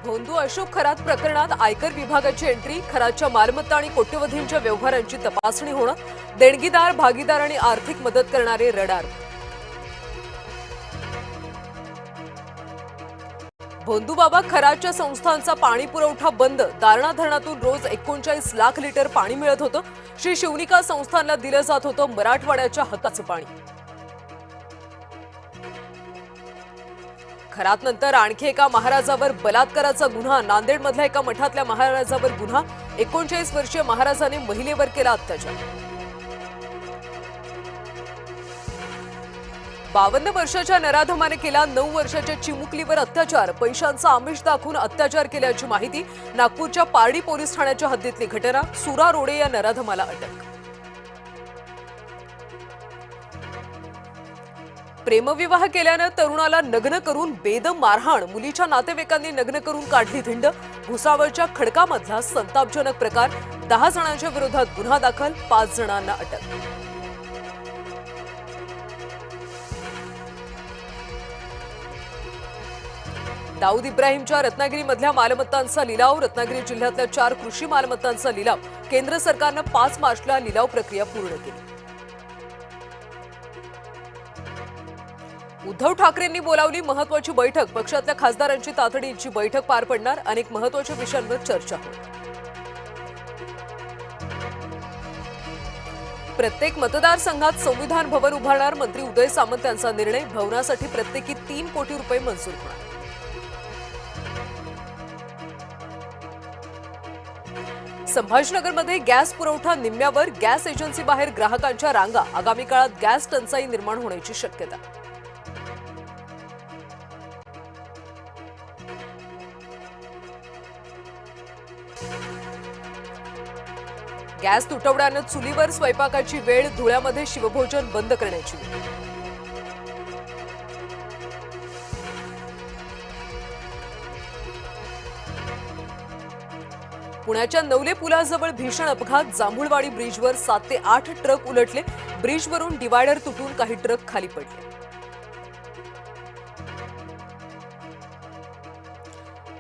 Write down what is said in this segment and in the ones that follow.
भोंदू अशोक खरात प्रकरणात आयकर विभागाची एंट्री, खरातच्या मालमत्ता आणि कोट्यवधींच्या व्यवहारांची तपासणी होणं, देणगीदार, भागीदार आणि आर्थिक मदत करणारे रडार। भोंदूबाबा खरातच्या संस्थांचा पाणी पुरवठा बंद, दारणा धरणातून रोज 39 लाख लिटर पाणी मिळत होतं। श्री शिवनिका संस्थांना दिलं जात होतं मराठवाड्याच्या हक्काचं पाणी। खरातनंतर आणखी एका महाराजावर बलात्काराचा गुन्हा, नांदेडमधल्या एका मठातल्या महाराजावर गुन्हा, 39 वर्षीय महाराजाने महिलेवर केला अत्याचार। 52 वर्षाच्या नराधमाने केला 9 वर्षाच्या चिमुकलीवर अत्याचार, पैशांचा आमिष दाखवून अत्याचार केल्याची माहिती। नागपूरच्या पारडी पोलीस ठाण्याच्या हद्दीतली घटना, सुरा रोडे या नराधमाला अटक। प्रेमविवाह केल्यानं तरुणाला नग्न करून बेदम मारहाण, मुलीच्या नातेवाईकांनी नग्न करून काढली धिंड। भुसावळच्या खडकामधला संतापजनक प्रकार, 10 जणांच्या विरोधात गुन्हा दाखल, 5 जणांना अटक। दाऊद इब्राहिमच्या रत्नागिरीमधल्या मालमत्तांचा लिलाव, रत्नागिरी जिल्ह्यातल्या 4 कृषी मालमत्तांचा लिलाव, केंद्र सरकारनं 5 मार्चला लिलाव प्रक्रिया पूर्ण केली। उद्धव ठाकरेंनी बोलावली महत्त्वाची बैठक, पक्षातल्या खासदारांची तातडीची बैठक पार पडणार, अनेक महत्त्वाच्या विषयांवर चर्चा होईल। प्रत्येक मतदारसंघात संविधान भवन उभारणार, मंत्री उदय सामंत यांचा निर्णय, भवनासाठी प्रत्येकी 3 कोटी रुपये मंजूर होणार। संभाजीनगरमध्ये गॅस पुरवठा निम्म्यावर, गॅस एजन्सी बाहेर ग्राहकांच्या रांगा, आगामी काळात गॅस टंचाई निर्माण होण्याची शक्यता। गॅस तुटवड्यानं चुलीवर स्वयंपाकाची वेळ, धुळ्यामध्ये शिवभोजन बंद करण्याची वेळ। पुण्याच्या नवले पुलाजवळ भीषण अपघात, जांभुळवाडी ब्रिजवर 7 ते 8 ट्रक उलटले, ब्रिजवरून डिवायडर तुटून काही ट्रक खाली पडले।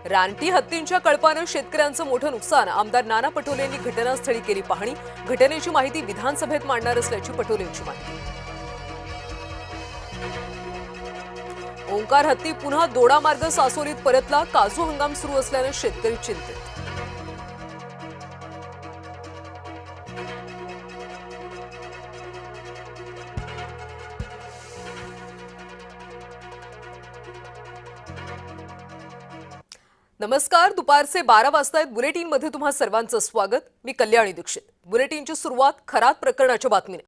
रानटी हत्तींच्या कळपानं शेतकऱ्यांचं मोठं नुकसान, आमदार नाना पटोले यांनी घटनास्थळी केली पाहणी, घटनेची माहिती विधानसभेत मांडणार असल्याची पटोलेंची माहिती। ओंकार हत्ती पुन्हा दोडामार्ग सासोलीत परतला, काजू हंगाम सुरू असल्यानं शेतकरी चिंतित। नमस्कार, दुपारचे 12 वाजतायत। बुलेटिनमध्ये तुम्हा सर्वांचं स्वागत। मी कल्याणी दीक्षित। बुलेटिनची सुरुवात खरात प्रकरणाच्या बातमीने।